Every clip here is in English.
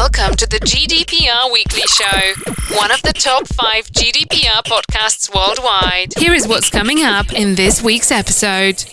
Welcome to the GDPR Weekly Show, one of the top 5 GDPR podcasts worldwide. Here is what's coming up in this week's episode.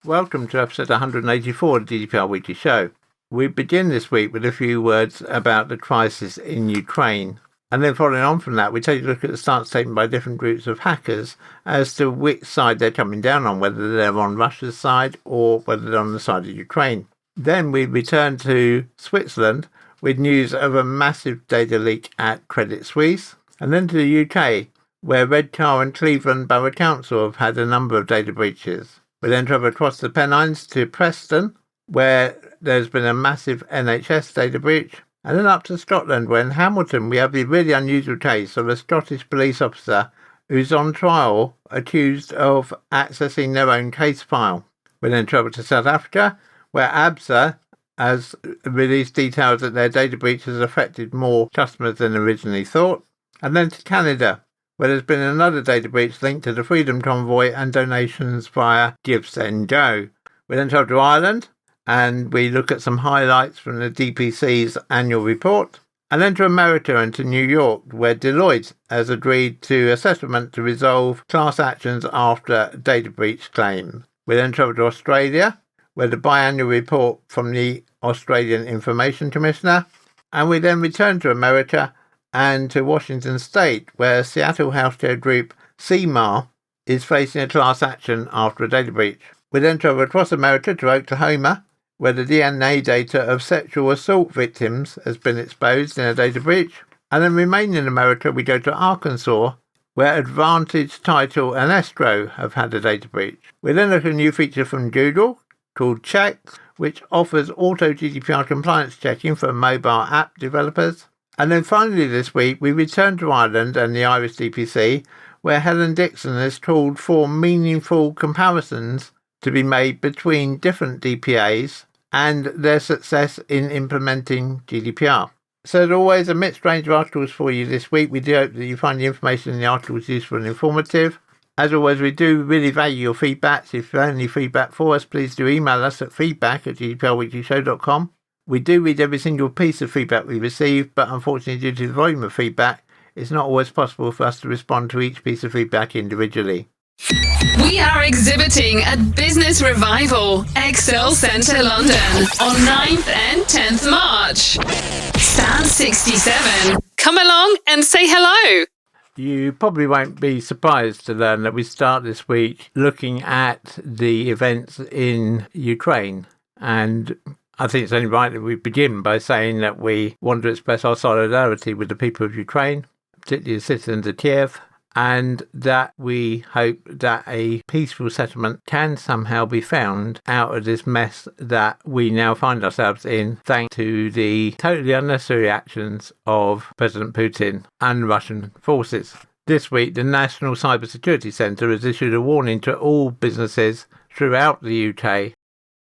Welcome to episode 184 of the GDPR Weekly Show. We begin this week with a few words about the crisis in Ukraine. And then following on from that, we take a look at the stance taken by different groups of hackers as to which side they're coming down on, whether they're on Russia's side or whether they're on the side of Ukraine. Then we return to Switzerland with news of a massive data leak at Credit Suisse. And then to the UK, where Redcar and Cleveland Borough Council have had a number of data breaches. We then travel across the Pennines to Preston, where there's been a massive NHS data breach. And then up to Scotland, where in Hamilton we have the really unusual case of a Scottish police officer who's on trial accused of accessing their own case file. We then travel to South Africa, where Absa has released details that their data breach has affected more customers than originally thought. And then to Canada, where there's been another data breach linked to the Freedom Convoy and donations via Givesendgo. We then travel to Ireland, and we look at some highlights from the DPC's Annual Report. And then to America and to New York, where Deloitte has agreed to a settlement to resolve class actions after data breach claims. We then travel to Australia, where the biannual report from the Australian Information Commissioner. And we then return to America and to Washington State, where Seattle healthcare group CMAR is facing a class action after a data breach. We then travel across America to Oklahoma, where the DNA data of sexual assault victims has been exposed in a data breach. And then remaining in America, we go to Arkansas, where Advantage Title and Escrow have had a data breach. We then look at a new feature from Google called Checks, which offers auto GDPR compliance checking for mobile app developers. And then finally this week, we return to Ireland and the Irish DPC, where Helen Dixon has called for meaningful comparisons to be made between different DPAs and their success in implementing GDPR. So as always, a mixed range of articles for you this week. We do hope that you find the information in the articles useful and informative. As always, we do really value your feedback. So if you have any feedback for us, please do email us at feedback@gdprweeklyshow.com. We do read every single piece of feedback we receive, but unfortunately due to the volume of feedback, it's not always possible for us to respond to each piece of feedback individually. We are exhibiting at Business Revival, Excel Centre London, on 9th and 10th March. Stand 67. Come along and say hello. You probably won't be surprised to learn that we start this week looking at the events in Ukraine. And I think it's only right that we begin by saying that we want to express our solidarity with the people of Ukraine, particularly the citizens of Kiev, and that we hope that a peaceful settlement can somehow be found out of this mess that we now find ourselves in, thanks to the totally unnecessary actions of President Putin and Russian forces. This week, the National Cybersecurity Centre has issued a warning to all businesses throughout the UK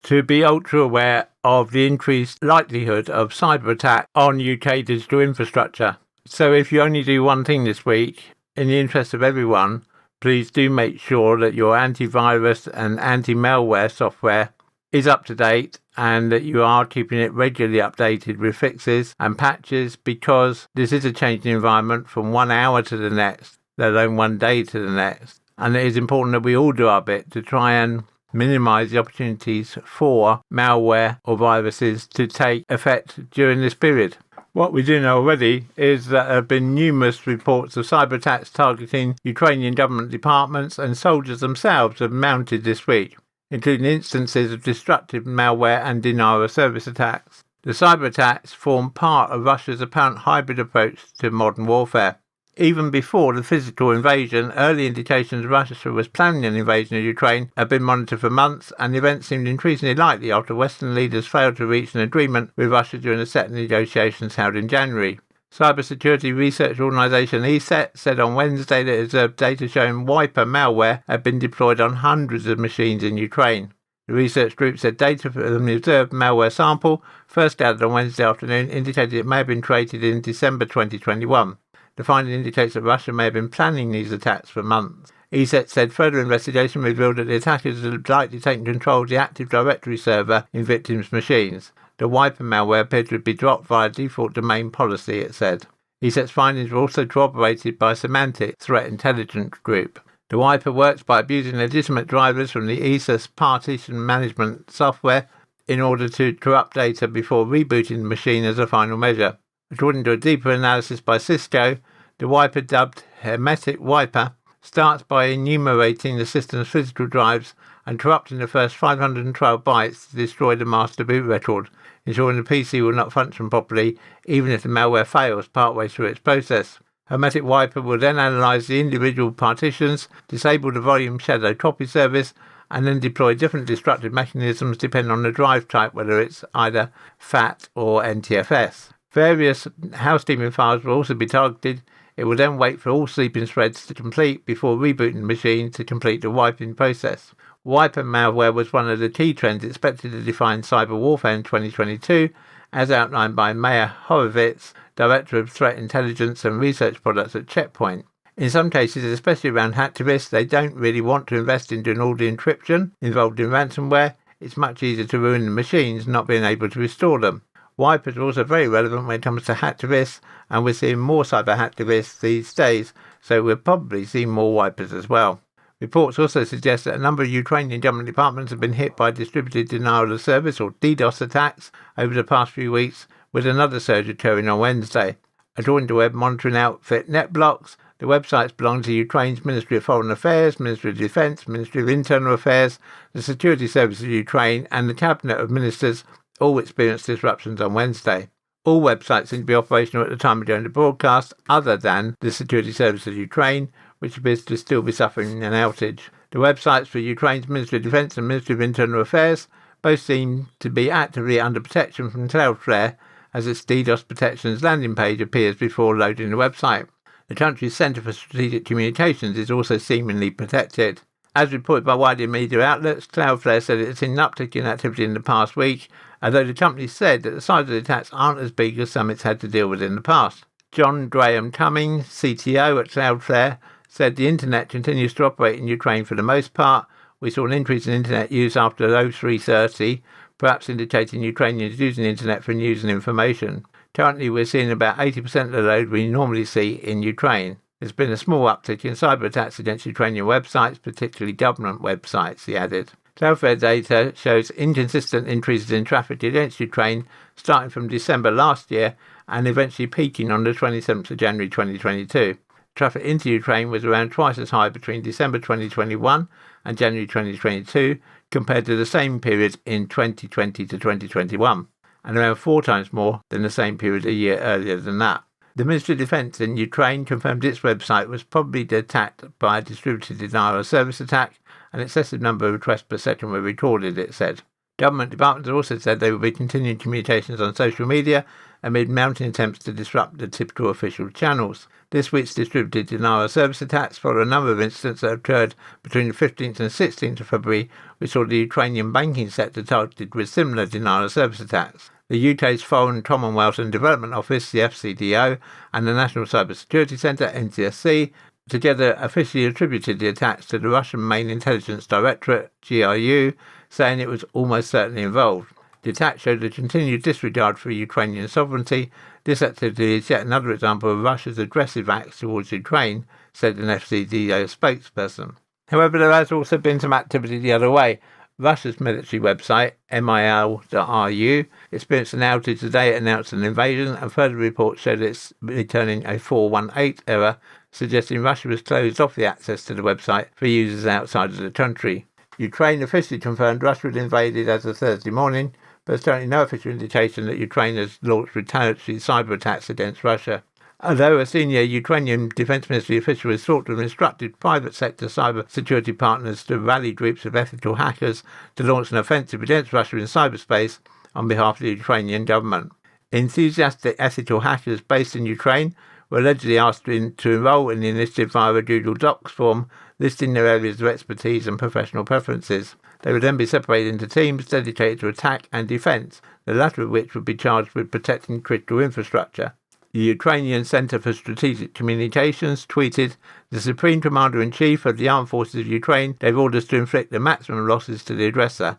to be ultra aware of the increased likelihood of cyber attack on UK digital infrastructure. So if you only do one thing this week, in the interest of everyone, please do make sure that your antivirus and anti-malware software is up to date and that you are keeping it regularly updated with fixes and patches, because this is a changing environment from 1 hour to the next, let alone 1 day to the next. And it is important that we all do our bit to try and minimise the opportunities for malware or viruses to take effect during this period. What we do know already is that there have been numerous reports of cyber attacks targeting Ukrainian government departments, and soldiers themselves have mounted this week, including instances of destructive malware and denial of service attacks. The cyber attacks form part of Russia's apparent hybrid approach to modern warfare. Even before the physical invasion, early indications Russia was planning an invasion of Ukraine have been monitored for months, and the event seemed increasingly likely after Western leaders failed to reach an agreement with Russia during the set negotiations held in January. Cybersecurity research organisation ESET said on Wednesday that it observed data showing wiper malware had been deployed on hundreds of machines in Ukraine. The research group said data from the observed malware sample, first gathered on Wednesday afternoon, indicated it may have been created in December 2021. The finding indicates that Russia may have been planning these attacks for months. ESET said further investigation revealed that the attackers had likely taken control of the Active Directory server in victims' machines. The wiper malware appeared to be dropped via default domain policy, it said. ESET's findings were also corroborated by Semantic Threat Intelligence Group. The wiper works by abusing legitimate drivers from the ESA partition management software in order to corrupt data before rebooting the machine as a final measure. According to a deeper analysis by Cisco, the wiper, dubbed Hermetic Wiper, starts by enumerating the system's physical drives and corrupting the first 512 bytes to destroy the master boot record, ensuring the PC will not function properly even if the malware fails partway through its process. Hermetic Wiper will then analyse the individual partitions, disable the volume shadow copy service, and then deploy different destructive mechanisms depending on the drive type, whether it's either FAT or NTFS. Various housekeeping files will also be targeted. It will then wait for all sleeping threads to complete before rebooting the machine to complete the wiping process. Wiper malware was one of the key trends expected to define cyber warfare in 2022, as outlined by Meir Horowitz, Director of Threat Intelligence and Research Products at Checkpoint. In some cases, especially around hacktivists, they don't really want to invest in doing all the encryption involved in ransomware. It's much easier to ruin the machines, not being able to restore them. Wipers are also very relevant when it comes to hacktivists, and we're seeing more cyber hacktivists these days, so we'll probably see more wipers as well. Reports also suggest that a number of Ukrainian government departments have been hit by distributed denial of service or DDoS attacks over the past few weeks, with another surge occurring on Wednesday. According to web monitoring outfit NetBlocks, the websites belong to Ukraine's Ministry of Foreign Affairs, Ministry of Defence, Ministry of Internal Affairs, the Security Service of Ukraine, and the Cabinet of Ministers all experienced disruptions on Wednesday. All websites seem to be operational at the time of doing the broadcast, other than the Security Service of Ukraine, which appears to still be suffering an outage. The websites for Ukraine's Ministry of Defence and Ministry of Internal Affairs both seem to be actively under protection from Cloudflare, as its DDoS protections landing page appears before loading the website. The country's Centre for Strategic Communications is also seemingly protected. As reported by wider media outlets, Cloudflare said it had seen an uptick in activity in the past week, although the company said that the size of the attacks aren't as big as some it's had to deal with in the past. John Graham Cummings, CTO at Cloudflare, said the internet continues to operate in Ukraine for the most part. We saw an increase in internet use after 0330, perhaps indicating Ukrainians using the internet for news and information. Currently, we're seeing about 80% of the load we normally see in Ukraine. There's been a small uptick in cyber attacks against Ukrainian websites, particularly government websites, he added. Cloudflare data shows inconsistent increases in traffic against Ukraine starting from December last year and eventually peaking on the 27th of January 2022. Traffic into Ukraine was around twice as high between December 2021 and January 2022 compared to the same period in 2020 to 2021, and around 4 times more than the same period a year earlier than that. The Ministry of Defence in Ukraine confirmed its website was probably attacked by a distributed denial of service attack. An excessive number of requests per second were recorded, it said. Government departments also said they will be continuing communications on social media amid mounting attempts to disrupt the typical official channels. This week's distributed denial of service attacks follow a number of incidents that occurred between the 15th and 16th of February, which saw the Ukrainian banking sector targeted with similar denial of service attacks. The UK's Foreign, Commonwealth and Development Office, the FCDO, and the National Cyber Security Centre, NCSC, together officially attributed the attacks to the Russian Main Intelligence Directorate, GRU, saying it was almost certainly involved. The attack showed a continued disregard for Ukrainian sovereignty. This activity is yet another example of Russia's aggressive acts towards Ukraine, said an FCDO spokesperson. However, there has also been some activity the other way. Russia's military website, mil.ru, experienced an outage today. It announced an invasion, and further reports showed it's returning a 418 error, suggesting Russia has closed off the access to the website for users outside of the country. Ukraine officially confirmed Russia had invaded as of Thursday morning, but there's currently no official indication that Ukraine has launched retaliatory cyber attacks against Russia. Although a senior Ukrainian Defence Ministry official is thought to have instructed private sector cyber security partners to rally groups of ethical hackers to launch an offensive against Russia in cyberspace on behalf of the Ukrainian government. Enthusiastic ethical hackers based in Ukraine were allegedly asked to enrol in the initiative via a Google Docs form listing their areas of expertise and professional preferences. They would then be separated into teams dedicated to attack and defence, the latter of which would be charged with protecting critical infrastructure. The Ukrainian Centre for Strategic Communications tweeted, "The Supreme Commander-in-Chief of the Armed Forces of Ukraine gave orders to inflict the maximum losses to the aggressor."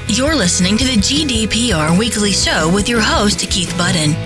You're listening to the GDPR Weekly Show with your host, Keith Budden.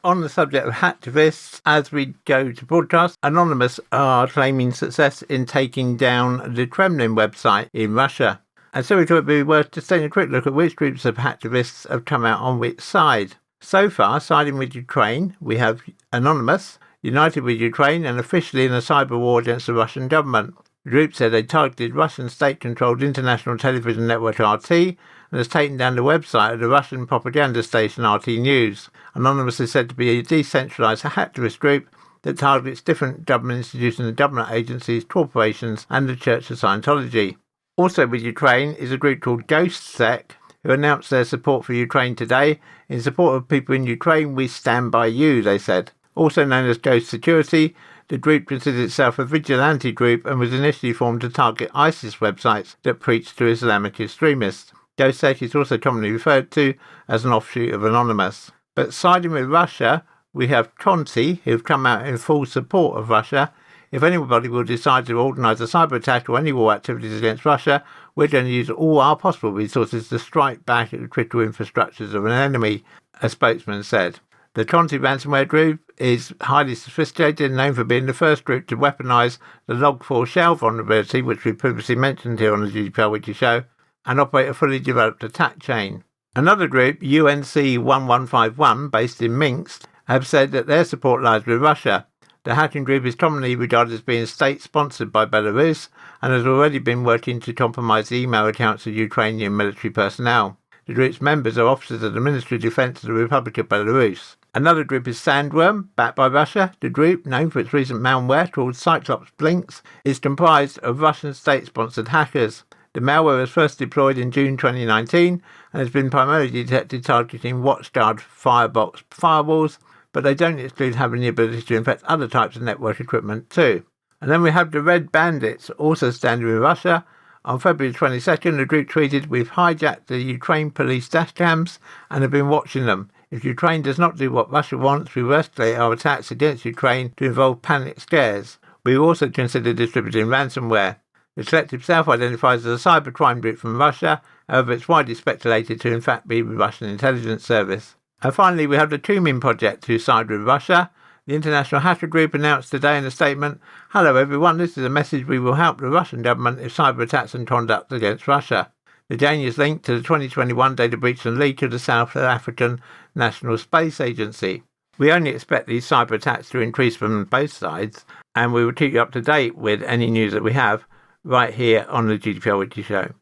On the subject of hacktivists, as we go to broadcast, Anonymous are claiming success in taking down the Kremlin website in Russia. And so we thought it would be worth just taking a quick look at which groups of hacktivists have come out on which side. So far, siding with Ukraine, we have Anonymous, united with Ukraine and officially in a cyber war against the Russian government. The group said they targeted Russian state-controlled international television network RT and has taken down the website of the Russian propaganda station RT News. Anonymous is said to be a decentralised hacktivist group that targets different government institutions and government agencies, corporations and the Church of Scientology. Also with Ukraine is a group called Givesendgo, who announced their support for Ukraine today. "In support of people in Ukraine, we stand by you," they said. Also known as Ghost Security, the group considers itself a vigilante group and was initially formed to target ISIS websites that preach to Islamic extremists. Ghost is also commonly referred to as an offshoot of Anonymous. But siding with Russia, we have Conti, who've come out in full support of Russia. "If anybody will decide to organise a cyber attack or any war activities against Russia, we're going to use all our possible resources to strike back at the critical infrastructures of an enemy," a spokesman said. The Conti ransomware group is highly sophisticated and known for being the first group to weaponise the Log4Shell vulnerability, which we previously mentioned here on the GDPR Weekly Show, and operate a fully developed attack chain. Another group, UNC 1151, based in Minsk, have said that their support lies with Russia. The hacking group is commonly regarded as being state-sponsored by Belarus and has already been working to compromise the email accounts of Ukrainian military personnel. The group's members are officers of the Ministry of Defence of the Republic of Belarus. Another group is Sandworm, backed by Russia. The group, known for its recent malware called Cyclops Blinks, is comprised of Russian state-sponsored hackers. The malware was first deployed in June 2019 and has been primarily detected targeting WatchGuard Firebox firewalls, but they don't exclude having the ability to infect other types of network equipment too. And then we have the Red Bandits, also standing with Russia. On February 22nd, the group tweeted, "We've hijacked the Ukraine police dashcams and have been watching them. If Ukraine does not do what Russia wants, we will escalate our attacks against Ukraine to involve panic scares. We will also consider distributing ransomware." The collective self-identifies as a cybercrime group from Russia, however it's widely speculated to in fact be the Russian intelligence service. And finally, we have the Tumin Project, who side with Russia. The International Hacker Group announced today in a statement, "Hello everyone, this is a message we will help the Russian government if cyber attacks and conduct against Russia." The Jane is linked to the 2021 data breach and leak of the South African National Space Agency. We only expect these cyber attacks to increase from both sides, and we will keep you up to date with any news that we have right here on the GDPR Weekly Show.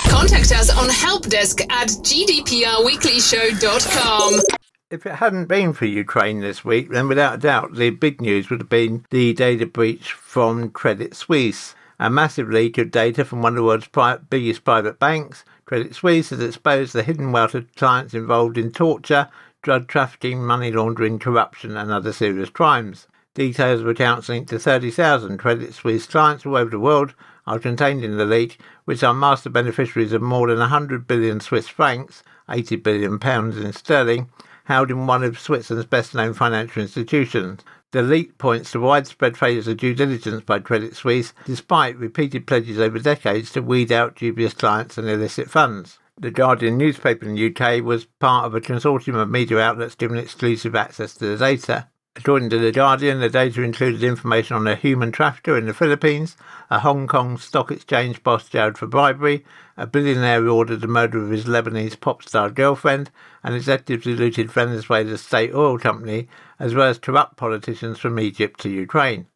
Contact us on helpdesk at gdprweeklyshow.com. If it hadn't been for Ukraine this week, then without a doubt the big news would have been the data breach from Credit Suisse. A massive leak of data from one of the world's biggest private banks, Credit Suisse, has exposed the hidden wealth of clients involved in torture, drug trafficking, money laundering, corruption and other serious crimes. Details of accounts linked to 30,000 Credit Suisse clients all over the world are contained in the leak, which are master beneficiaries of more than 100 billion Swiss francs, 80 billion pounds in sterling, held in one of Switzerland's best-known financial institutions. The leak points to widespread failures of due diligence by Credit Suisse, despite repeated pledges over decades to weed out dubious clients and illicit funds. The Guardian newspaper in the UK was part of a consortium of media outlets given exclusive access to the data. According to The Guardian, the data included information on a human trafficker in the Philippines, a Hong Kong stock exchange boss jailed for bribery, a billionaire who ordered the murder of his Lebanese pop star girlfriend, and executives who looted Venezuela's state oil company, as well as corrupt politicians from Egypt to Ukraine.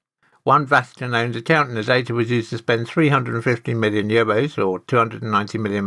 One Vatican-owned account in the data was used to spend €350 million, or £290 million,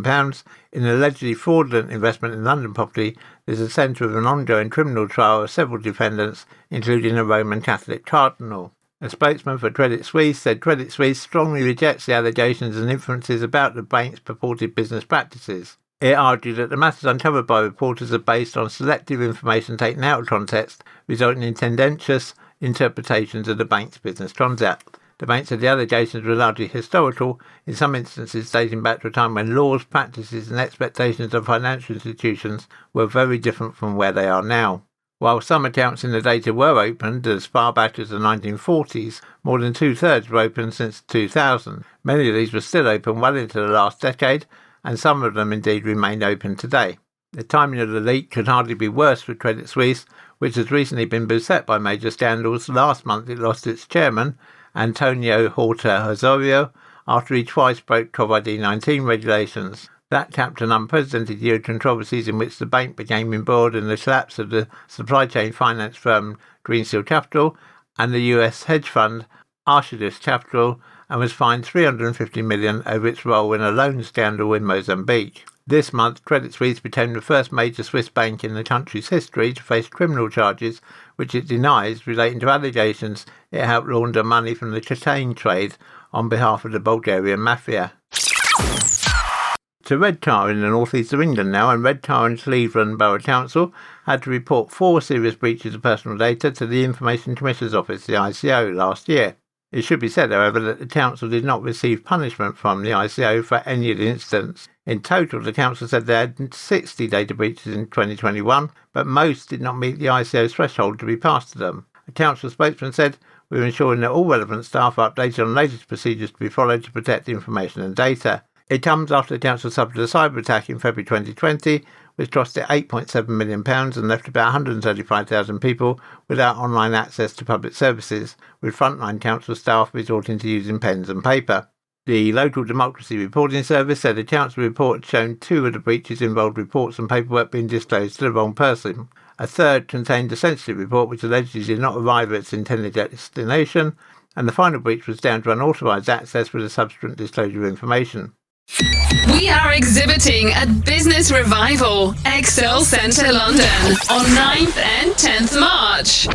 in an allegedly fraudulent investment in London property that is the centre of an ongoing criminal trial of several defendants, including a Roman Catholic cardinal. A spokesman for Credit Suisse said Credit Suisse strongly rejects the allegations and inferences about the bank's purported business practices. It argued that the matters uncovered by reporters are based on selective information taken out of context, resulting in tendentious interpretations of the bank's business conduct. The bank said the allegations were largely historical, in some instances dating back to a time when laws, practices and expectations of financial institutions were very different from where they are now. While some accounts in the data were opened as far back as the 1940s, more than two-thirds were open since 2000. Many of these were still open well into the last decade, and some of them indeed remain open today. The timing of the leak could hardly be worse for Credit Suisse, which has recently been beset by major scandals. Last month it lost its chairman, Antonio Horta Osorio, after he twice broke COVID-19 regulations. That capped an unprecedented year of controversies in which the bank became embroiled in the collapse of the supply chain finance firm Greensill Capital and the US hedge fund Hacktivists Capital, and was fined $350 million over its role in a loan scandal in Mozambique. This month, Credit Suisse became the first major Swiss bank in the country's history to face criminal charges, which it denies, relating to allegations it helped launder money from the cocaine trade on behalf of the Bulgarian mafia. To Redcar in the northeast of England now, and Redcar and Cleveland Borough Council had to report 4 serious breaches of personal data to the Information Commissioner's Office, the ICO, last year. It should be said, however, that the council did not receive punishment from the ICO for any of the incidents. In total, the council said they had 60 data breaches in 2021, but most did not meet the ICO's threshold to be passed to them. A council spokesman said, "We're ensuring that all relevant staff are updated on latest procedures to be followed to protect information and data." It comes after the council suffered a cyber attack in February 2020, which cost it £8.7 million and left about 135,000 people without online access to public services, with frontline council staff resorting to using pens and paper. The Local Democracy Reporting Service said a council report had shown 2 of the breaches involved reports and paperwork being disclosed to the wrong person. A third contained a sensitive report which allegedly did not arrive at its intended destination, and the final breach was down to unauthorised access with a subsequent disclosure of information. We are exhibiting at Business Revival, Excel Centre London, on 9th and 10th March.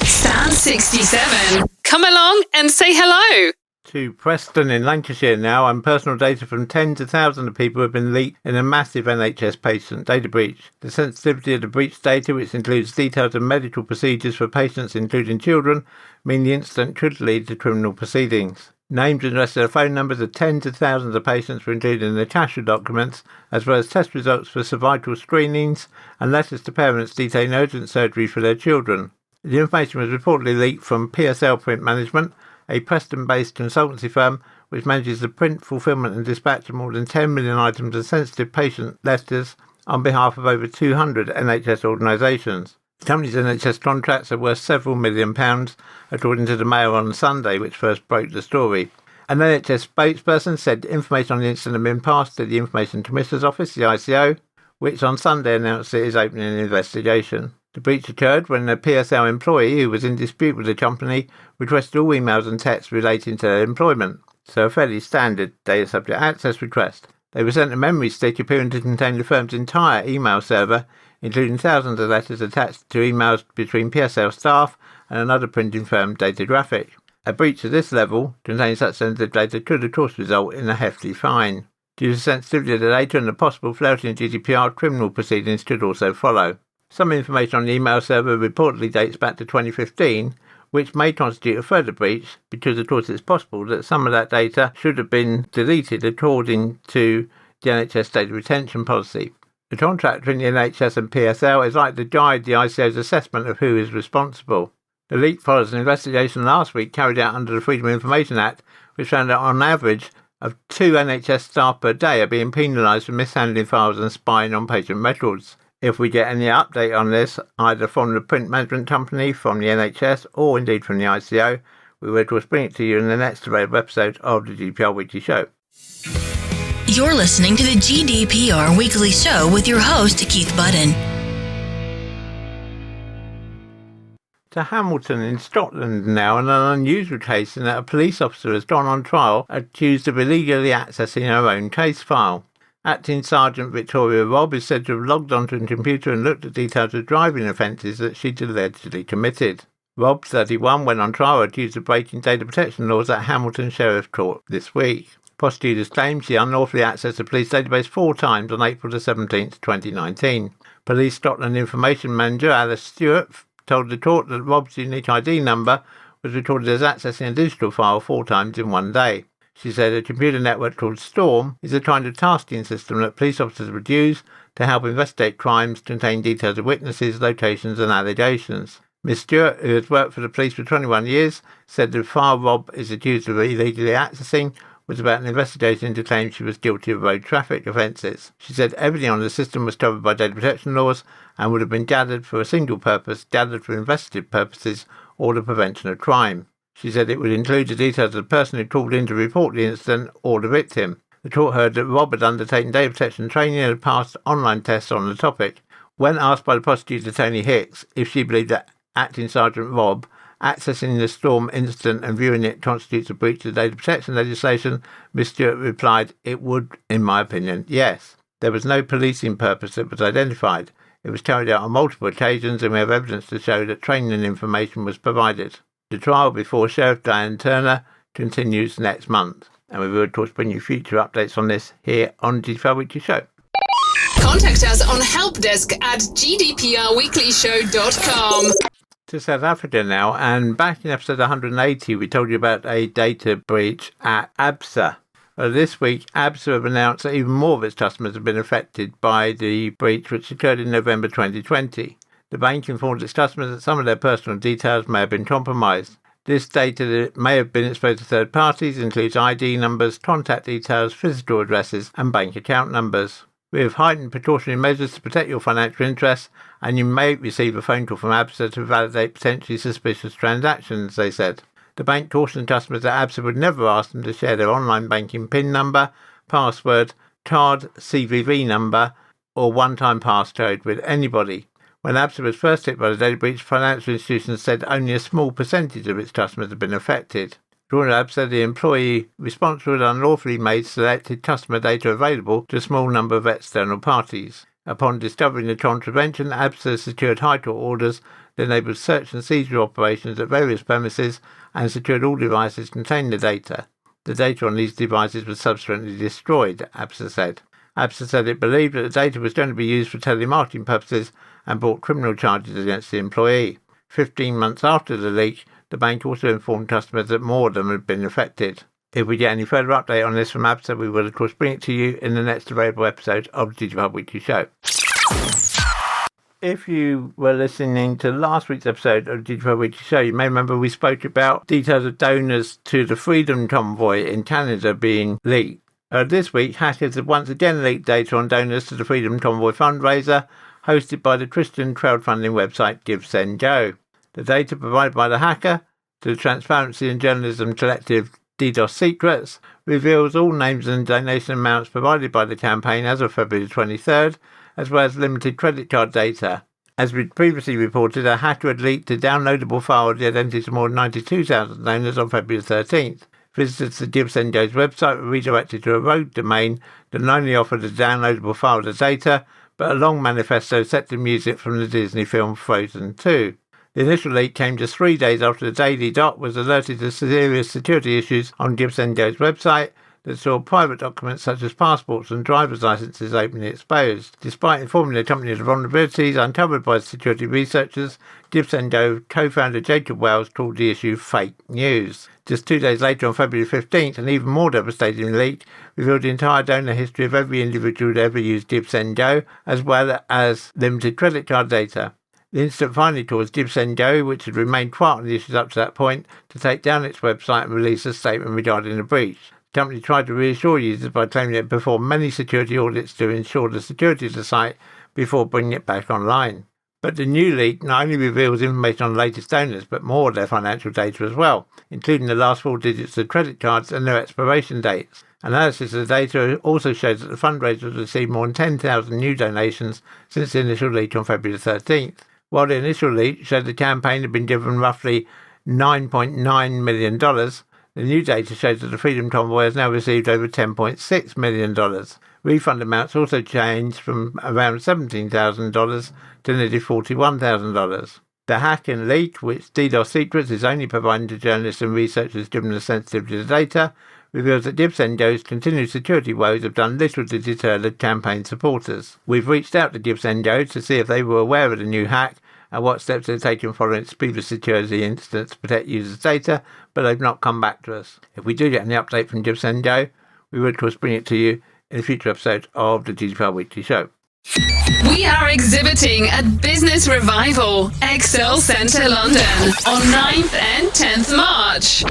Stand 67. Come along and say hello. To Preston in Lancashire now, and personal data from tens of thousands of people have been leaked in a massive NHS patient data breach. The sensitivity of the breach data, which includes details of medical procedures for patients including children, mean the incident could lead to criminal proceedings. Names and rest of the phone numbers of tens of thousands of patients were included in the cashier documents, as well as test results for cervical screenings and letters to parents detailing urgent surgery for their children. The information was reportedly leaked from PSL Print Management, a Preston-based consultancy firm which manages the print, fulfilment and dispatch of more than 10 million items of sensitive patient letters on behalf of over 200 NHS organisations. The company's NHS contracts are worth several £1 million, according to the Mail on Sunday, which first broke the story. An NHS spokesperson said information on the incident had been passed to the Information Commissioner's Office, the ICO, which on Sunday announced it is opening an investigation. The breach occurred when a PSL employee who was in dispute with the company requested all emails and texts relating to their employment, so a fairly standard data subject access request. They were sent a memory stick appearing to contain the firm's entire email server, including thousands of letters attached to emails between PSL staff and another printing firm, Datagraphic. A breach of this level, containing such sensitive data, could of course result in a hefty fine. Due to the sensitivity of the data and the possible flouting of GDPR, criminal proceedings could also follow. Some information on the email server reportedly dates back to 2015, which may constitute a further breach because, of course, it's possible that some of that data should have been deleted according to the NHS data retention policy. The contract between the NHS and PSL is likely to guide the ICO's assessment of who is responsible. The leak follows an investigation last week carried out under the Freedom of Information Act, which found that on average of 2 NHS staff per day are being penalised for mishandling files and spying on patient records. If we get any update on this, either from the print management company, from the NHS, or indeed from the ICO, we will of course bring it to you in the next available episode of the GDPR Weekly Show. You're listening to the GDPR Weekly Show with your host, Keith Budden. To Hamilton in Scotland now, and an unusual case in that a police officer has gone on trial accused of illegally accessing her own case file. Acting Sergeant Victoria Robb is said to have logged onto a computer and looked at details of driving offences that she'd allegedly committed. Robb, 31, went on trial accused of breaking data protection laws at Hamilton Sheriff's Court this week. Prosecutors claim she unlawfully accessed the police database 4 times on April 17, 2019. Police Scotland Information Manager Alice Stewart told the court that Robb's unique ID number was recorded as accessing a digital file 4 times in one day. She said a computer network called Storm is a kind of tasking system that police officers would use to help investigate crimes, contain details of witnesses, locations and allegations. Ms. Stewart, who has worked for the police for 21 years, said the file Rob is accused of illegally accessing was about an investigation into claims she was guilty of road traffic offences. She said everything on the system was covered by data protection laws and would have been gathered for a single purpose, gathered for investigative purposes or the prevention of crime. She said it would include the details of the person who called in to report the incident or the victim. The court heard that Rob had undertaken data protection training and had passed online tests on the topic. When asked by the prosecutor Tony Hicks if she believed that Acting Sergeant Rob accessing the Storm incident and viewing it constitutes a breach of data protection legislation, Ms. Stewart replied, "It would, in my opinion, yes. There was no policing purpose that was identified. It was carried out on multiple occasions and we have evidence to show that training and information was provided." The trial before Sheriff Diane Turner continues next month. And we will, of course, bring you future updates on this here on GDPR Weekly Show. Contact us on helpdesk@gdprweeklyshow.com. To South Africa now, and back in episode 180 we told you about a data breach at Absa. This week Absa have announced that even more of its customers have been affected by the breach which occurred in November 2020. The bank informed its customers that some of their personal details may have been compromised. This data that may have been exposed to third parties includes ID numbers, contact details, physical addresses and bank account numbers. We have heightened precautionary measures to protect your financial interests, and you may receive a phone call from Absa to validate potentially suspicious transactions, they said. The bank cautioned customers that Absa would never ask them to share their online banking PIN number, password, card, CVV number, or one-time passcode with anybody. When Absa was first hit by the data breach, financial institutions said only a small percentage of its customers had been affected. According to Absa, the employee responsible had unlawfully made selected customer data available to a small number of external parties. Upon discovering the contravention, Absa secured High Court orders that enabled search and seizure operations at various premises and secured all devices containing the data. The data on these devices was subsequently destroyed, Absa said. Absa said it believed that the data was going to be used for telemarketing purposes and brought criminal charges against the employee. 15 months after the leak, the bank also informed customers that more of them had been affected. If we get any further update on this from Absa, we will of course bring it to you in the next available episode of the GDPR Weekly Show. If you were listening to last week's episode of the GDPR Weekly Show, you may remember we spoke about details of donors to the Freedom Convoy in Canada being leaked. This week, hackers have once again leaked data on donors to the Freedom Convoy fundraiser, hosted by the Christian crowdfunding website Givesendgo. The data provided by the hacker to the Transparency and Journalism Collective DDoS Secrets reveals all names and donation amounts provided by the campaign as of February 23rd, as well as limited credit card data. As we previously reported, a hacker had leaked a downloadable file of the identities of more than 92,000 donors on February 13th. Visitors to Givesendgo's website were redirected to a rogue domain that not only offered a downloadable file of the data, but a long manifesto set to music from the Disney film Frozen 2. The initial leak came just 3 days after the Daily Dot was alerted to serious security issues on Givesendgo's website that saw private documents such as passports and driver's licenses openly exposed. Despite informing the company of the vulnerabilities uncovered by security researchers, Givesendgo co-founder Jacob Wells called the issue fake news. Just 2 days later, on February 15th, an even more devastating leak revealed the entire donor history of every individual who ever used Givesendgo, as well as limited credit card data. The incident finally caused Givesendgo, which had remained quiet on the issues up to that point, to take down its website and release a statement regarding the breach. The company tried to reassure users by claiming it had performed many security audits to ensure the security of the site before bringing it back online. But the new leak not only reveals information on the latest donors, but more of their financial data as well, including the last 4 digits of credit cards and their expiration dates. Analysis of the data also shows that the fundraiser has received more than 10,000 new donations since the initial leak on February 13th. While the initial leak showed the campaign had been given roughly $9.9 million, the new data shows that the Freedom Convoy has now received over $10.6 million. Refund amounts also changed from around $17,000 to nearly $41,000. The hack and leak, which DDoS Secrets is only providing to journalists and researchers given the sensitivity of the data, reveals that Givesendgo's continued security woes have done little to deter the campaign supporters. We've reached out to Givesendgo to see if they were aware of the new hack, and what steps they've taken following its previous security incidents to protect users' data, but they've not come back to us. If we do get any update from Givesendgo, we will of course bring it to you in a future episode of the GDPR Weekly Show. We are exhibiting at Business Revival, Excel Centre London, on 9th and 10th March.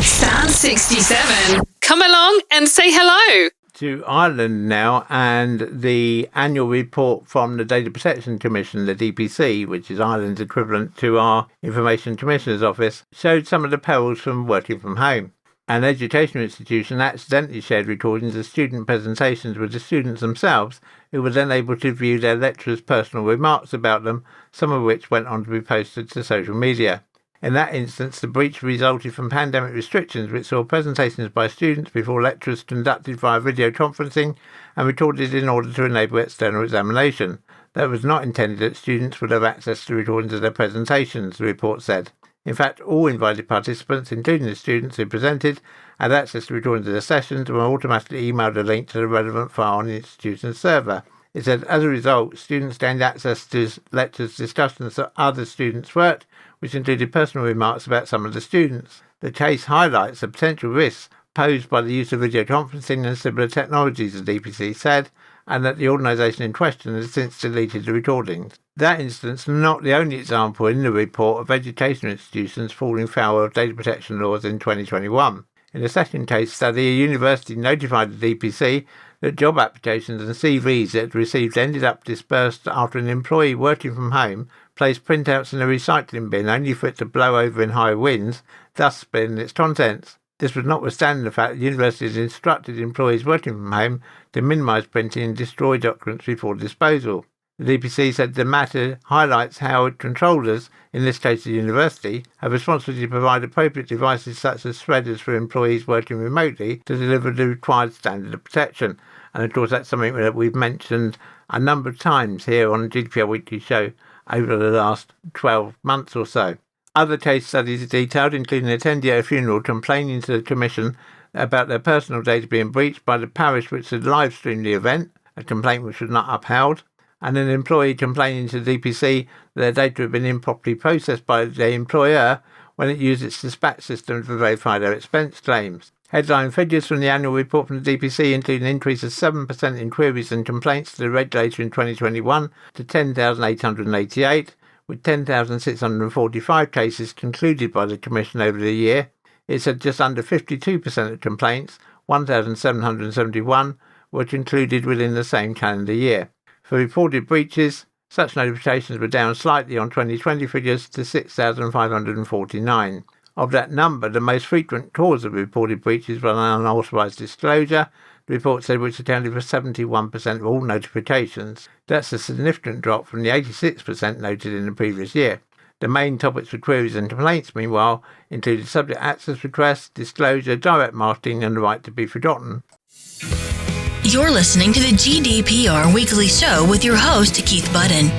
Stand 67. Come along and say hello. To Ireland now, and the annual report from the Data Protection Commission, the DPC, which is Ireland's equivalent to our Information Commissioner's Office, showed some of the perils from working from home. An educational institution accidentally shared recordings of student presentations with the students themselves, who were then able to view their lecturers' personal remarks about them, some of which went on to be posted to social media. In that instance, the breach resulted from pandemic restrictions, which saw presentations by students before lectures conducted via video conferencing and recorded in order to enable external examination. That was not intended that students would have access to recordings of their presentations, the report said. In fact, all invited participants, including the students who presented, had access to recordings of their sessions and were automatically emailed a link to the relevant file on the institution's server. It said, as a result, students gained access to lectures, discussions that other students worked, which included personal remarks about some of the students. The case highlights the potential risks posed by the use of video conferencing and similar technologies, the DPC said, and that the organisation in question has since deleted the recordings. That instance is not the only example in the report of educational institutions falling foul of data protection laws in 2021. In the second case study, a university notified the DPC that job applications and CVs it had received ended up dispersed after an employee working from home placed printouts in a recycling bin only for it to blow over in high winds, thus spilling its contents. This was notwithstanding the fact that the university has instructed employees working from home to minimise printing and destroy documents before disposal. The DPC said the matter highlights how controllers, in this case the university, have responsibility to provide appropriate devices such as threaders for employees working remotely to deliver the required standard of protection. And of course that's something that we've mentioned a number of times here on the GDPR Weekly Show over the last 12 months or so. Other case studies are detailed, including an attendee at a funeral complaining to the Commission about their personal data being breached by the parish which had live-streamed the event, a complaint which was not upheld, and an employee complaining to the DPC that their data had been improperly processed by their employer when it used its dispatch system to verify their expense claims. Headline figures from the annual report from the DPC include an increase of 7% in queries and complaints to the regulator in 2021 to 10,888, with 10,645 cases concluded by the Commission over the year. It said just under 52% of complaints, 1,771, were concluded within the same calendar year. For reported breaches, such notifications were down slightly on 2020 figures to 6,549. Of that number, the most frequent cause of reported breaches was an unauthorised disclosure, the report said, which accounted for 71% of all notifications. That's a significant drop from the 86% noted in the previous year. The main topics for queries and complaints, meanwhile, included subject access requests, disclosure, direct marketing, and the right to be forgotten. You're listening to the GDPR Weekly Show with your host, Keith Budden.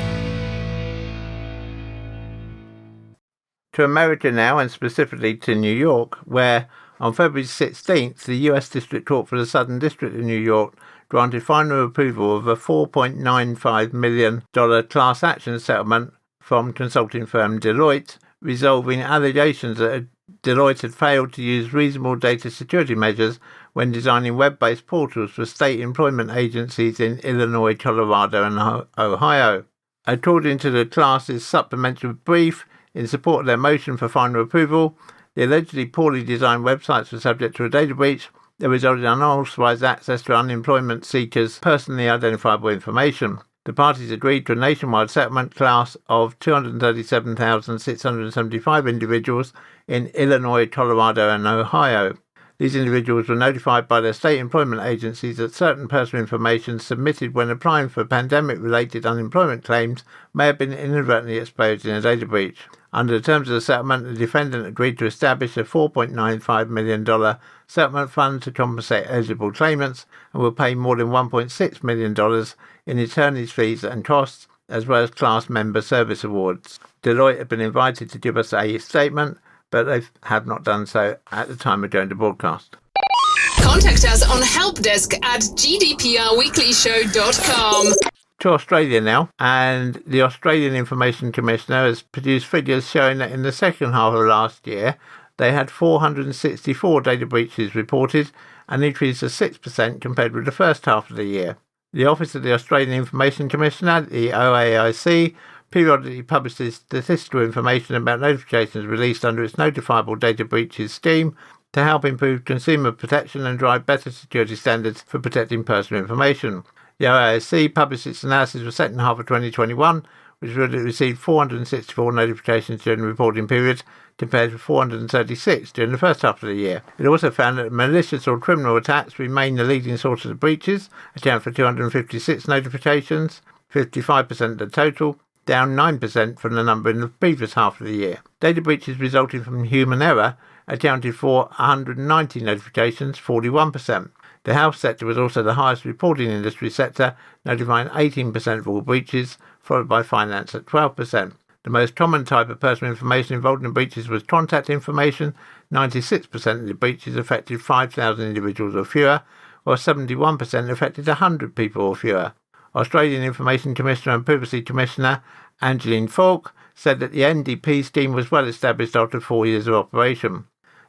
To America now, and specifically to New York, where on February 16th, the US District Court for the Southern District of New York granted final approval of a $4.95 million class action settlement from consulting firm Deloitte, resolving allegations that Deloitte had failed to use reasonable data security measures when designing web-based portals for state employment agencies in Illinois, Colorado, and Ohio. According to the class's supplementary brief in support of their motion for final approval, the allegedly poorly designed websites were subject to a data breach that resulted in unauthorized access to unemployment seekers' personally identifiable information. The parties agreed to a nationwide settlement class of 237,675 individuals in Illinois, Colorado, and Ohio. These individuals were notified by their state employment agencies that certain personal information submitted when applying for pandemic-related unemployment claims may have been inadvertently exposed in a data breach. Under the terms of the settlement, the defendant agreed to establish a $4.95 million settlement fund to compensate eligible claimants and will pay more than $1.6 million in attorney's fees and costs, as well as class member service awards. Deloitte have been invited to give us a statement, but they have not done so at the time of going to broadcast. Contact us on helpdesk@gdprweeklyshow.com. To Australia now, and the Australian Information Commissioner has produced figures showing that in the second half of last year, they had 464 data breaches reported, an increase of 6% compared with the first half of the year. The Office of the Australian Information Commissioner, the OAIC, periodically publishes statistical information about notifications released under its notifiable data breaches scheme to help improve consumer protection and drive better security standards for protecting personal information. The OAIC published its analysis for the second half of 2021, which received 464 notifications during the reporting period, compared with 436 during the first half of the year. It also found that malicious or criminal attacks remain the leading source of breaches, account for 256 notifications, 55% of the total, down 9% from the number in the previous half of the year. Data breaches resulting from human error accounted for 190 notifications, 41%. The health sector was also the highest reporting industry sector, notifying 18% of all breaches, followed by finance at 12%. The most common type of personal information involved in breaches was contact information. 96% of the breaches affected 5,000 individuals or fewer, while 71% affected 100 people or fewer. Australian Information Commissioner and Privacy Commissioner Angeline Falk said that the NDP scheme was well established after 4 years of operation.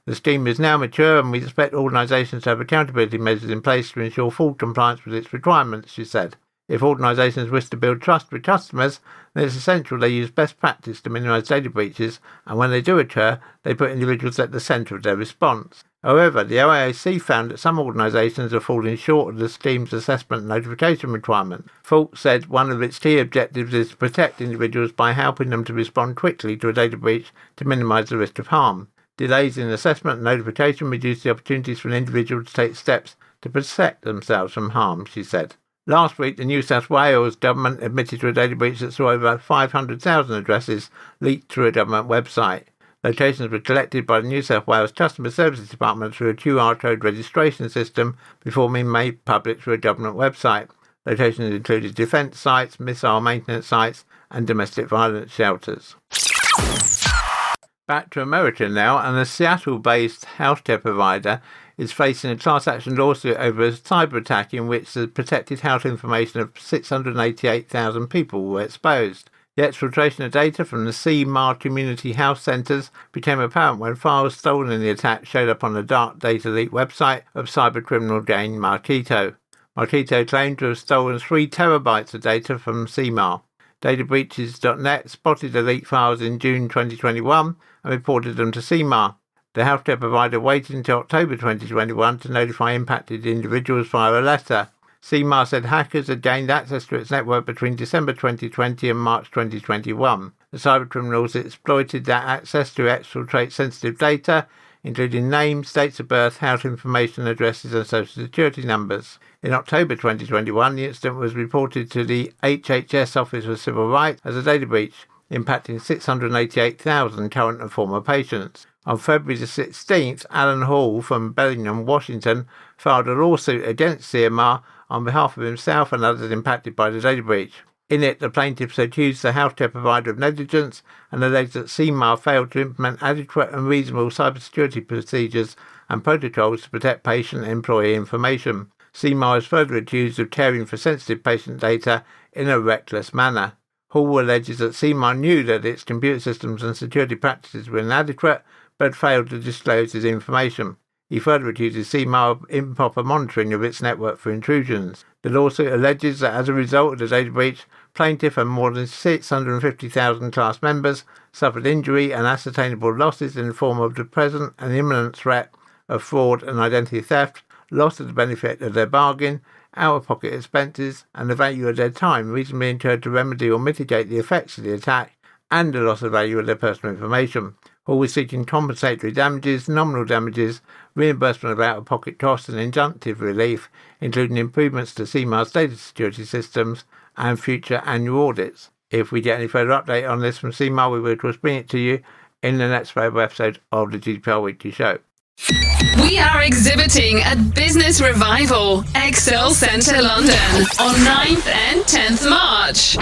The scheme is now mature and we expect organisations to have accountability measures in place to ensure full compliance with its requirements, she said. If organisations wish to build trust with customers, then it's essential they use best practice to minimise data breaches, and when they do occur, they put individuals at the centre of their response. However, the OAIC found that some organisations are falling short of the scheme's assessment and notification requirement. Falk said one of its key objectives is to protect individuals by helping them to respond quickly to a data breach to minimise the risk of harm. Delays in assessment and notification reduce the opportunities for an individual to take steps to protect themselves from harm, she said. Last week, the New South Wales government admitted to a data breach that saw over 500,000 addresses leaked through a government website. Locations were collected by the New South Wales Customer Services Department through a QR code registration system before being made public through a government website. Locations included defence sites, missile maintenance sites, and domestic violence shelters. Back to America now, and a Seattle-based healthcare provider is facing a class action lawsuit over a cyber attack in which the protected health information of 688,000 people were exposed. The exfiltration of data from the CMAR community health centres became apparent when files stolen in the attack showed up on the dark data leak website of cybercriminal gang Marquito. Marquito claimed to have stolen 3 terabytes of data from CMAR. Databreaches.net spotted the leaked files in June 2021 and reported them to CMAR. The healthcare provider waited until October 2021 to notify impacted individuals via a letter. CMAR said hackers had gained access to its network between December 2020 and March 2021. The cybercriminals exploited that access to exfiltrate sensitive data, including names, dates of birth, health information, addresses and social security numbers. In October 2021, the incident was reported to the HHS Office for Civil Rights as a data breach, impacting 688,000 current and former patients. On February the 16th, Alan Hall from Bellingham, Washington, filed a lawsuit against CMR on behalf of himself and others impacted by the data breach. In it, the plaintiffs accused the healthcare provider of negligence and alleged that CMAR failed to implement adequate and reasonable cybersecurity procedures and protocols to protect patient and employee information. CMAR is further accused of caring for sensitive patient data in a reckless manner. Hall alleges that CMAR knew that its computer systems and security practices were inadequate, but failed to disclose his information. He further accuses CMAR of improper monitoring of its network for intrusions. The lawsuit alleges that as a result of the data breach, plaintiff and more than 650,000 class members suffered injury and ascertainable losses in the form of the present and imminent threat of fraud and identity theft, loss of the benefit of their bargain, out-of-pocket expenses, and the value of their time reasonably incurred to remedy or mitigate the effects of the attack, and the loss of value of their personal information. Hall is seeking compensatory damages, nominal damages, reimbursement of out-of-pocket costs and injunctive relief, including improvements to CMAR's data security systems and future annual audits. If we get any further update on this from CMAR, we will of course bring it to you in the next episode of the GDPR Weekly Show. We are exhibiting at Business Revival, Excel Centre London, on 9th and 10th March.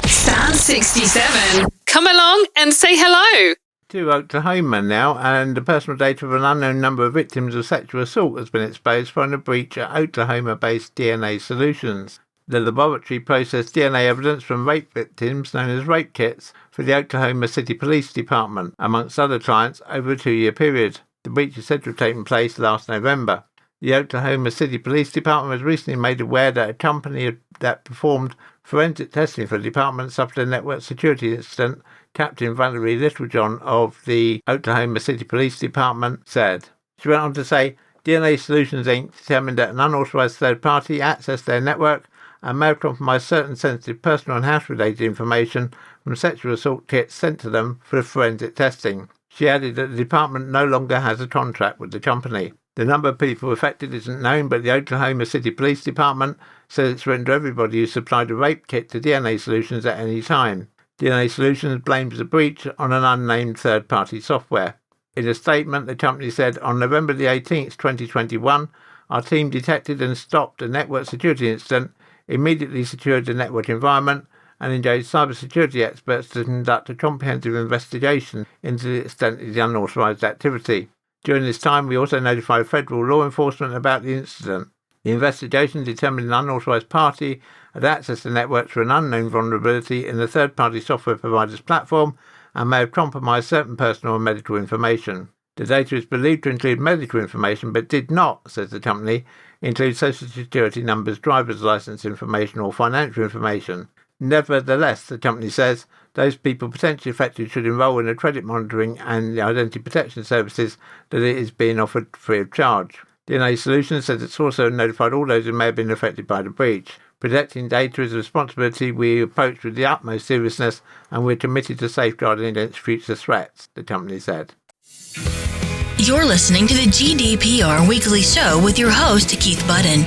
Stand 67. Come along and say hello. To Oklahoma now, and the personal data of an unknown number of victims of sexual assault has been exposed following a breach at Oklahoma-based DNA Solutions. The laboratory processed DNA evidence from rape victims known as rape kits for the Oklahoma City Police Department, amongst other clients, over a 2-year period. The breach is said to have taken place last November. The Oklahoma City Police Department was recently made aware that a company that performed forensic testing for the department suffered a network security incident. Captain Valerie Littlejohn of the Oklahoma City Police Department said. She went on to say, DNA Solutions Inc. determined that an unauthorized third party accessed their network and may have compromised certain sensitive personal and house-related information from sexual assault kits sent to them for forensic testing. She added that the department no longer has a contract with the company. The number of people affected isn't known, but the Oklahoma City Police Department says it's written to everybody who supplied a rape kit to DNA Solutions at any time. DNA Solutions blames the breach on an unnamed third-party software. In a statement, the company said, on November the 18th, 2021, our team detected and stopped a network security incident, immediately secured the network environment, and engaged cybersecurity experts to conduct a comprehensive investigation into the extent of the unauthorized activity. During this time, we also notified federal law enforcement about the incident. The investigation determined an unauthorized party had accessed the network through an unknown vulnerability in the third-party software provider's platform and may have compromised certain personal and medical information. The data is believed to include medical information, but did not, says the company, include social security numbers, driver's license information or financial information. Nevertheless, the company says, those people potentially affected should enrol in the credit monitoring and the identity protection services that it is being offered free of charge. DNA Solutions says it's also notified all those who may have been affected by the breach. Protecting data is a responsibility we approach with the utmost seriousness, and we're committed to safeguarding against future threats, the company said. You're listening to the GDPR Weekly Show with your host, Keith Budden.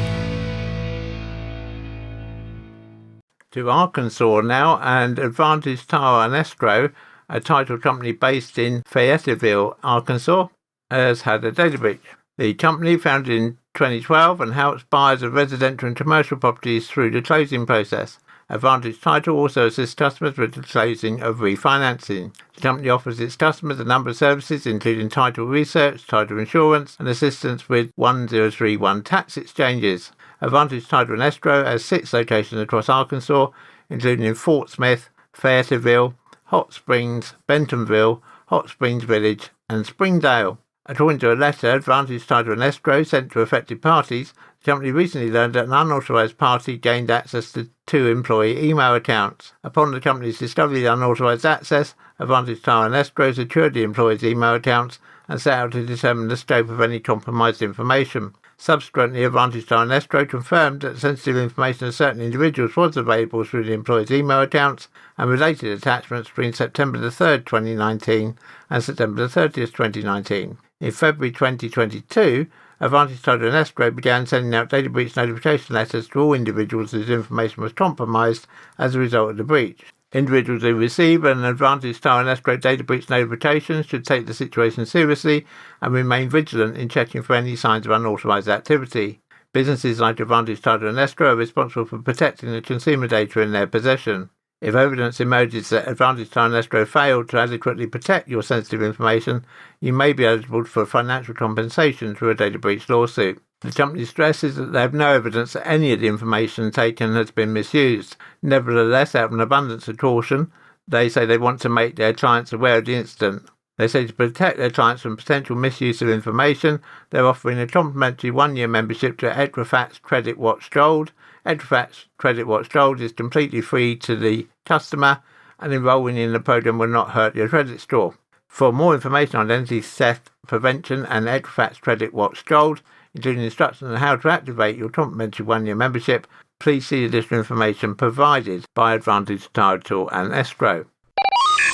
To Arkansas now, and Advantage Title and Escrow, a title company based in Fayetteville, Arkansas, has had a data breach. The company, founded in 2012 and helps buyers of residential and commercial properties through the closing process. Advantage Title also assists customers with the closing of refinancing. The company offers its customers a number of services, including title research, title insurance, and assistance with 1031 tax exchanges. Advantage Title and Escrow has 6 locations across Arkansas, including in Fort Smith, Fayetteville, Hot Springs, Bentonville, Hot Springs Village, and Springdale. According to a letter, Advantage Title and Escrow sent to affected parties, the company recently learned that an unauthorized party gained access to 2 employee email accounts. Upon the company's discovery of unauthorized access, Advantage Title and Escrow secured the employees' email accounts and set out to determine the scope of any compromised information. Subsequently, Advantage Title and Escrow confirmed that sensitive information of certain individuals was available through the employees' email accounts and related attachments between September the 3rd, 2019 and September the 30th, 2019. In February 2022, Advantage Title and Escrow began sending out data breach notification letters to all individuals whose information was compromised as a result of the breach. Individuals who receive an Advantage Title and Escrow data breach notification should take the situation seriously and remain vigilant in checking for any signs of unauthorized activity. Businesses like Advantage Title and Escrow are responsible for protecting the consumer data in their possession. If evidence emerges that Advantage Title and Escrow failed to adequately protect your sensitive information, you may be eligible for financial compensation through a data breach lawsuit. The company stresses that they have no evidence that any of the information taken has been misused. Nevertheless, out of an abundance of caution, they say they want to make their clients aware of the incident. They say to protect their clients from potential misuse of information, they're offering a complimentary 1-year membership to Equifax Credit Watch Gold. Equifax Credit Watch Gold is completely free to the customer, and enrolling in the program will not hurt your credit score. For more information on identity theft prevention and Equifax Credit Watch Gold, including instructions on how to activate your complimentary 1-year membership, please see additional information provided by Advantage Title and Escrow.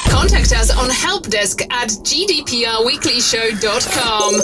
Contact us on helpdesk@gdprweeklyshow.com.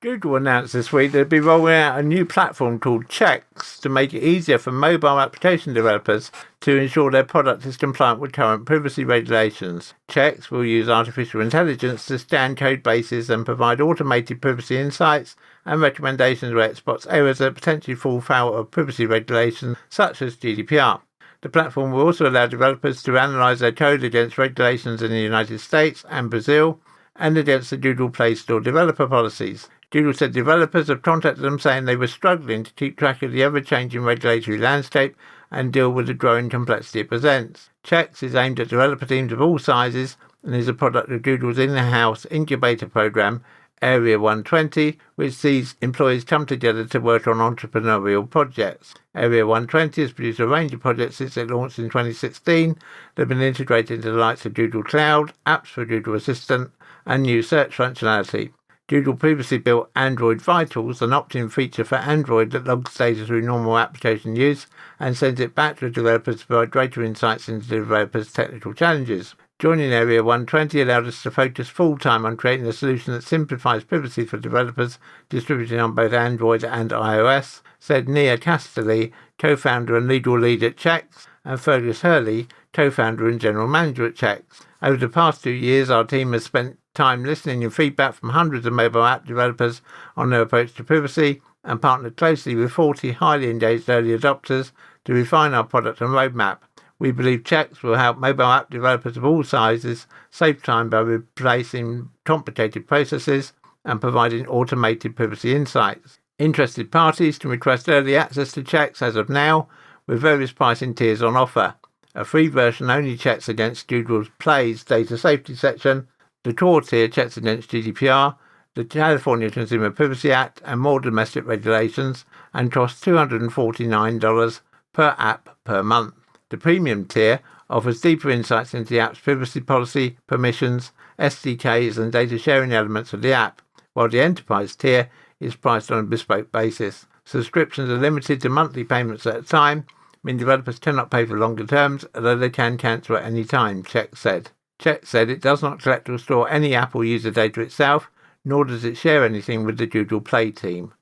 Google announced this week they'd be rolling out a new platform called Checks to make it easier for mobile application developers to ensure their product is compliant with current privacy regulations. Checks will use artificial intelligence to scan code bases and provide automated privacy insights and recommendations where it spots errors that potentially fall foul of privacy regulations such as GDPR. The platform will also allow developers to analyze their code against regulations in the United States and Brazil and against the Google Play Store developer policies. Doodle said developers have contacted them saying they were struggling to keep track of the ever-changing regulatory landscape and deal with the growing complexity it presents. Checks is aimed at developer teams of all sizes and is a product of Doodle's in-house incubator program, Area 120, which sees employees come together to work on entrepreneurial projects. Area 120 has produced a range of projects since it launched in 2016 that have been integrated into the likes of Doodle Cloud, apps for Doodle Assistant, and new search functionality. Doodle previously built Android Vitals, an opt-in feature for Android that logs data through normal application use and sends it back to the developers to provide greater insights into the developers' technical challenges. Joining Area 120 allowed us to focus full-time on creating a solution that simplifies privacy for developers distributed on both Android and iOS, said Nia Casterly, co-founder and legal lead at Checks, and Fergus Hurley, co-founder and general manager at Checks. Over the past 2 years, our team has spent time listening and feedback from hundreds of mobile app developers on their approach to privacy and partnered closely with 40 highly engaged early adopters to refine our product and roadmap. We believe Checks will help mobile app developers of all sizes save time by replacing complicated processes and providing automated privacy insights. Interested parties can request early access to Checks as of now, with various pricing tiers on offer. A free version only checks against Doodle's Play's data safety section. The core tier checks against GDPR, the California Consumer Privacy Act, and more domestic regulations, and costs $249 per app per month. The premium tier offers deeper insights into the app's privacy policy, permissions, SDKs, and data sharing elements of the app, while the enterprise tier is priced on a bespoke basis. Subscriptions are limited to monthly payments at a time, meaning developers cannot pay for longer terms, although they can cancel at any time, Checks said. Checks said it does not collect or store any app or user data itself, nor does it share anything with the Doodle Play team.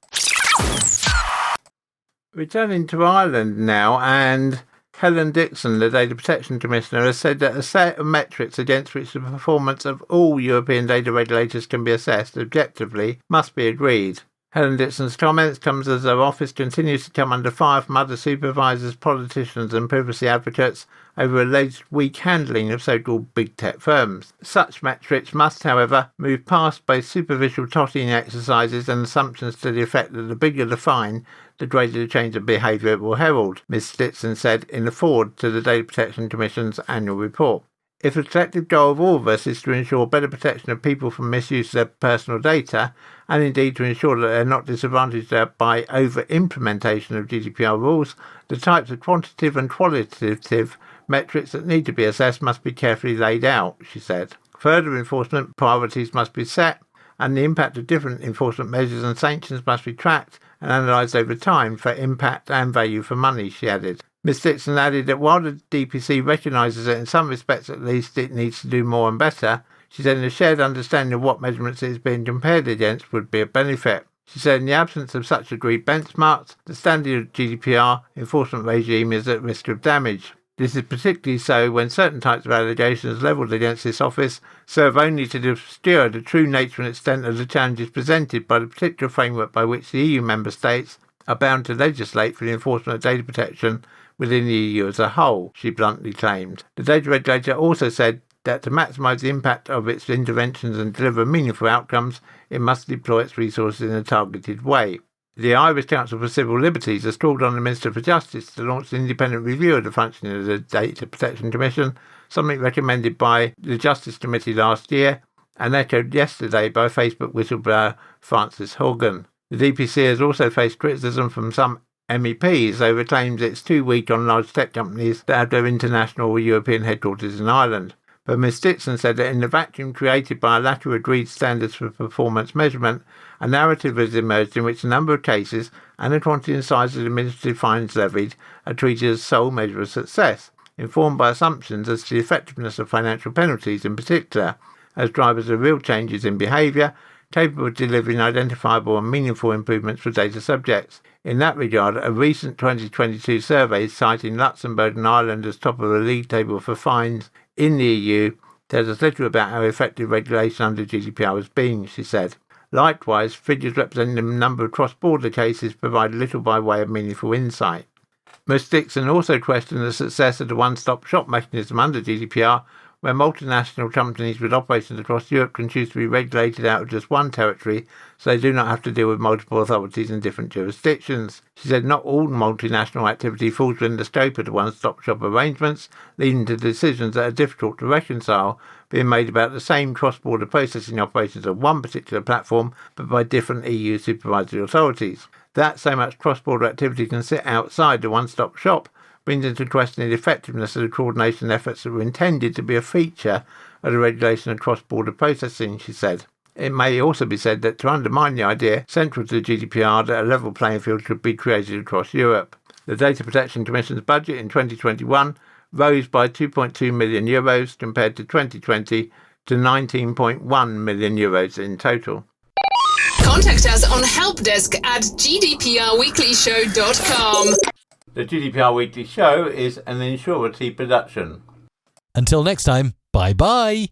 Returning to Ireland now, and Helen Dixon, the Data Protection Commissioner, has said that a set of metrics against which the performance of all European data regulators can be assessed objectively must be agreed. Helen Dixon's comments comes as her office continues to come under fire from other supervisors, politicians and privacy advocates over alleged weak handling of so-called big tech firms. Such metrics must, however, move past both superficial totting exercises and assumptions to the effect that the bigger the fine, the greater the change of behaviour it will herald, Ms Dixon said in the foreword to the Data Protection Commission's annual report. If the collective goal of all of us is to ensure better protection of people from misuse of their personal data, and indeed to ensure that they're not disadvantaged by over-implementation of GDPR rules, the types of quantitative and qualitative metrics that need to be assessed must be carefully laid out, she said. Further enforcement priorities must be set, and the impact of different enforcement measures and sanctions must be tracked and analysed over time for impact and value for money, she added. Ms Dixon added that while the DPC recognises that in some respects at least it needs to do more and better, she said a shared understanding of what measurements it is being compared against would be a benefit. She said in the absence of such agreed benchmarks, the standard GDPR enforcement regime is at risk of damage. This is particularly so when certain types of allegations levelled against this office serve only to obscure the true nature and extent of the challenges presented by the particular framework by which the EU member states are bound to legislate for the enforcement of data protection within the EU as a whole, she bluntly claimed. The data regulator also said that to maximise the impact of its interventions and deliver meaningful outcomes, it must deploy its resources in a targeted way. The Irish Council for Civil Liberties has called on the Minister for Justice to launch an independent review of the functioning of the Data Protection Commission, something recommended by the Justice Committee last year and echoed yesterday by Facebook whistleblower Frances Horgan. The DPC has also faced criticism from some MEPs over claims it's too weak on large tech companies that have their international or European headquarters in Ireland. But Ms Dixon said that in the vacuum created by a lack of agreed standards for performance measurement, a narrative has emerged in which a number of cases and the quantity and size of administrative fines levied are treated as sole measure of success, informed by assumptions as to the effectiveness of financial penalties in particular, as drivers of real changes in behaviour, capable of delivering identifiable and meaningful improvements for data subjects. In that regard, a recent 2022 survey citing Luxembourg and Ireland as top of the league table for fines in the EU tells us little about how effective regulation under GDPR has been, she said. Likewise, figures representing the number of cross-border cases provide little by way of meaningful insight. Ms Dixon also questioned the success of the one-stop-shop mechanism under GDPR, where multinational companies with operations across Europe can choose to be regulated out of just one territory, so they do not have to deal with multiple authorities in different jurisdictions. She said not all multinational activity falls within the scope of the one-stop-shop arrangements, leading to decisions that are difficult to reconcile, being made about the same cross-border processing operations on one particular platform, but by different EU supervisory authorities. That so much cross-border activity can sit outside the one-stop shop brings into question the effectiveness of the coordination efforts that were intended to be a feature of the regulation of cross-border processing, she said. It may also be said that to undermine the idea central to the GDPR that a level playing field could be created across Europe. The Data Protection Commission's budget in 2021 rose by €2.2 million compared to 2020 to €19.1 million in total. Contact us on helpdesk@gdprweeklyshow.com. The GDPR Weekly Show is an Insurity production. Until next time, bye-bye.